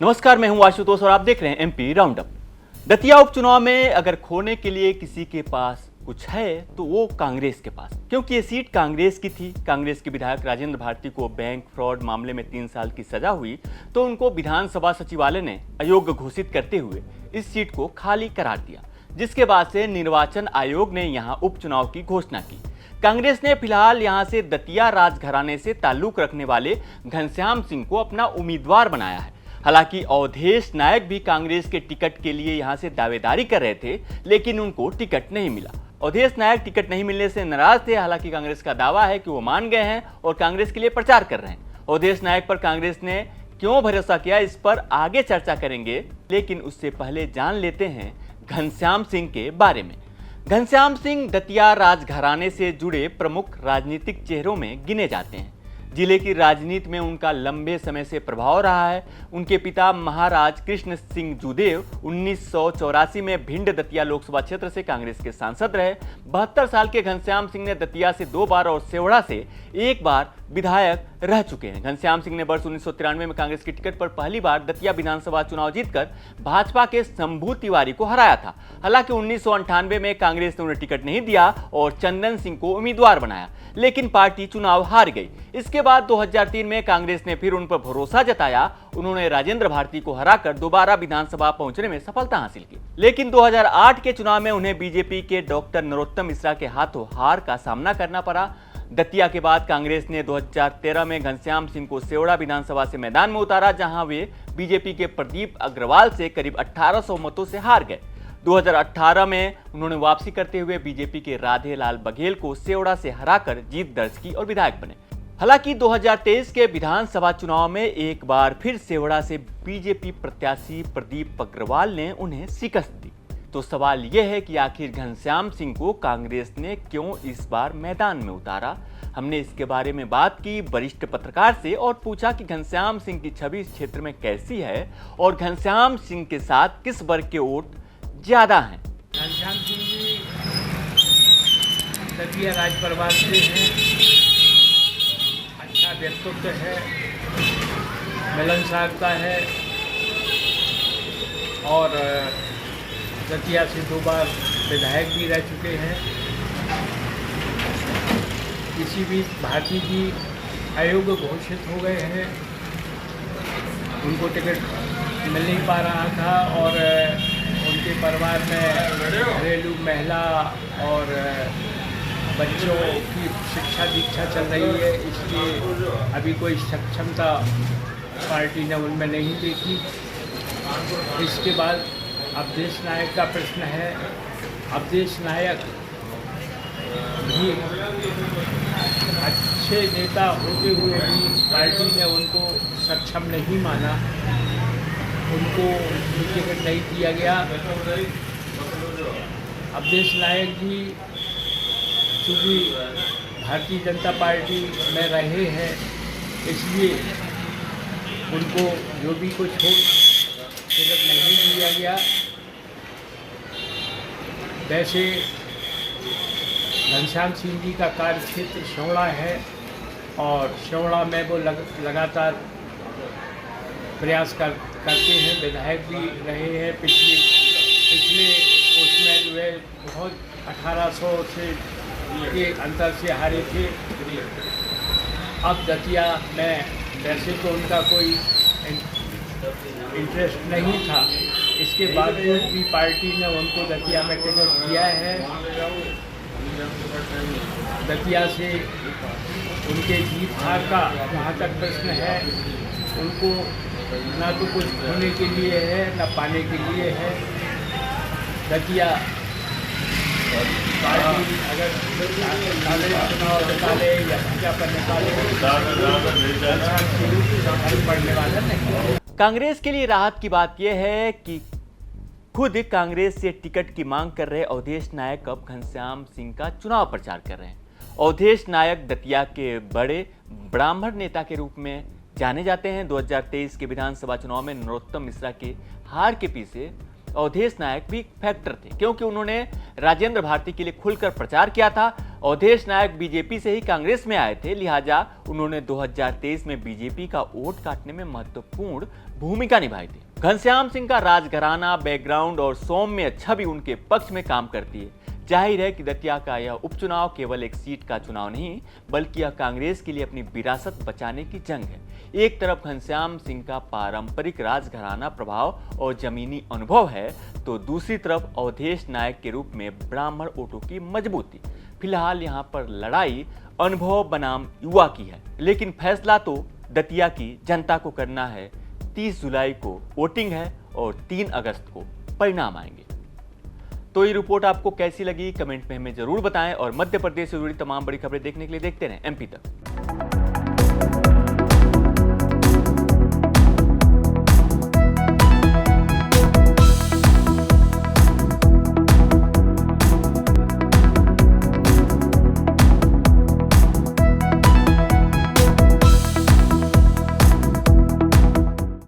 नमस्कार, मैं हूं आशुतोष और आप देख रहे हैं एमपी राउंड अप। दतिया उपचुनाव में अगर खोने के लिए किसी के पास कुछ है तो वो कांग्रेस के पास, क्योंकि ये सीट कांग्रेस की थी। कांग्रेस के विधायक राजेंद्र भारती को बैंक फ्रॉड मामले में 3 साल की सजा हुई तो उनको विधानसभा सचिवालय ने अयोग्य घोषित करते हुए इस सीट को खाली करार दिया, जिसके बाद से निर्वाचन आयोग ने यहाँ उपचुनाव की घोषणा की। कांग्रेस ने फिलहाल यहां से दतिया राजघराने से ताल्लुक रखने वाले घनश्याम सिंह को अपना उम्मीदवार बनाया है। हालांकि अवधेश नायक भी कांग्रेस के टिकट के लिए यहां से दावेदारी कर रहे थे, लेकिन उनको टिकट नहीं मिला। अवधेश नायक टिकट नहीं मिलने से नाराज थे। हालांकि कांग्रेस का दावा है कि वो मान गए हैं और कांग्रेस के लिए प्रचार कर रहे हैं। अवधेश नायक पर कांग्रेस ने क्यों भरोसा किया, इस पर आगे चर्चा करेंगे, लेकिन उससे पहले जान लेते हैं घनश्याम सिंह के बारे में। घनश्याम सिंह दतिया राजघराने से जुड़े प्रमुख राजनीतिक चेहरों में गिने जाते हैं। जिले की राजनीति में उनका लंबे समय से प्रभाव रहा है। उनके पिता महाराज कृष्ण सिंह जूदेव 1984 में भिंड दतिया लोकसभा क्षेत्र से कांग्रेस के सांसद रहे। 72 साल के घनश्याम सिंह ने दतिया से 2 बार और सेवड़ा से 1 बार विधायक रह चुके हैं। घनश्याम सिंह ने वर्ष 1993 में कांग्रेस की टिकट पर पहली बार दतिया विधानसभा चुनाव जीतकर भाजपा के शंभू तिवारी को हराया था। हालांकि 1998 में कांग्रेस ने उन्हें टिकट नहीं दिया और चंदन सिंह को उम्मीदवार बनाया, लेकिन पार्टी चुनाव हार गई। इसके बाद 2003 में कांग्रेस ने फिर उन पर भरोसा जताया। उन्होंने राजेंद्र भारती को हराकर दोबारा विधानसभा पहुंचने में सफलता हासिल की, लेकिन 2008 के चुनाव में उन्हें बीजेपी के डॉक्टर नरोत्तम मिश्रा के हाथों हार का सामना करना पड़ा। दतिया के बाद कांग्रेस ने 2013 में घनश्याम सिंह को सेवड़ा विधानसभा से मैदान में उतारा, जहां वे बीजेपी के प्रदीप अग्रवाल से करीब 1800 मतों से हार गए। 2018 में उन्होंने वापसी करते हुए बीजेपी के राधे लाल बघेल को सेवड़ा से हराकर जीत दर्ज की और विधायक बने। हालांकि 2023 के विधानसभा चुनाव में एक बार फिर सेवड़ा से बीजेपी प्रत्याशी प्रदीप अग्रवाल ने उन्हें शिकस्त दी। तो सवाल यह है कि आखिर घनश्याम सिंह को कांग्रेस ने क्यों इस बार मैदान में उतारा। हमने इसके बारे में बात की वरिष्ठ पत्रकार से और पूछा कि घनश्याम सिंह की छवि इस क्षेत्र में कैसी है और घनश्याम सिंह के साथ किस वर्ग के वोट ज्यादा हैं। घनश्याम सिंह जी दतिया राज परिवार से हैं। अच्छा व्यक्तित्व है, मिलनसारता है और दतिया से 2 बार विधायक भी रह चुके हैं। इसी बीच भारती जी अयोग्य घोषित हो गए हैं। उनको टिकट मिल नहीं पा रहा था और उनके परिवार में घरेलू महिला और बच्चों की शिक्षा दीक्षा चल रही है, इसलिए अभी कोई सक्षमता पार्टी ने उनमें नहीं देखी। इसके बाद अवधेश नायक का प्रश्न है। अवधेश नायक भी अच्छे नेता होते हुए भी पार्टी ने उनको सक्षम नहीं माना, उनको टिकट नहीं दिया गया। अवधेश नायक जी चूँकि भारतीय जनता पार्टी में रहे हैं, इसलिए उनको जो भी कुछ हो टिकट नहीं दिया गया। वैसे घनश्याम सिंह जी का कार्यक्षेत्र सेवड़ा है और सेवड़ा में वो लगातार प्रयास करते हैं। विधायक भी रहे हैं। पिछले उसमें जो है बहुत 1800 से के अंतर से हारे थे। अब दतिया में वैसे तो उनका कोई इंटरेस्ट नहीं था, इसके बावजूद भी पार्टी ने उनको दतिया में टिकट दिया है। दतिया से उनके जीत हार का जहाँ तक प्रश्न है, उनको ना तो कुछ होने के लिए है ना पाने के लिए है। दतिया पार्टी अगर चुनाव निकाले या भाजपा निकाले पड़ने वाला नहीं। कांग्रेस के लिए राहत की बात यह है कि खुद कांग्रेस से टिकट की मांग कर रहे अवधेश नायक अब घनश्याम सिंह का चुनाव प्रचार कर रहे हैं। अवधेश नायक दतिया के बड़े ब्राह्मण नेता के रूप में जाने जाते हैं। 2023 के विधानसभा चुनाव में नरोत्तम मिश्रा के हार के पीछे अवधेश नायक भी फैक्टर थे, क्योंकि उन्होंने राजेंद्र भारती के लिए खुलकर प्रचार किया था। अवधेश नायक बीजेपी से ही कांग्रेस में आए थे, लिहाजा उन्होंने 2023 में बीजेपी का वोट काटने में महत्वपूर्ण भूमिका निभाई थी। घनश्याम सिंह का राजघराना बैकग्राउंड और सौम्य छवि उनके पक्ष में काम करती है। जाहिर है कि दतिया का यह उपचुनाव केवल एक सीट का चुनाव नहीं, बल्कि यह कांग्रेस के लिए अपनी विरासत बचाने की जंग है। एक तरफ घनश्याम सिंह का पारंपरिक राजघराना प्रभाव और जमीनी अनुभव है, तो दूसरी तरफ अवधेश नायक के रूप में ब्राह्मण वोटों की मजबूती। फिलहाल यहाँ पर लड़ाई अनुभव बनाम युवा की है, लेकिन फैसला तो दतिया की जनता को करना है। 30 जुलाई को वोटिंग है और 3 अगस्त को परिणाम आएंगे। तो ये रिपोर्ट आपको कैसी लगी कमेंट में हमें जरूर बताएं और मध्य प्रदेश से जुड़ी तमाम बड़ी खबरें देखने के लिए देखते रहें MP तक।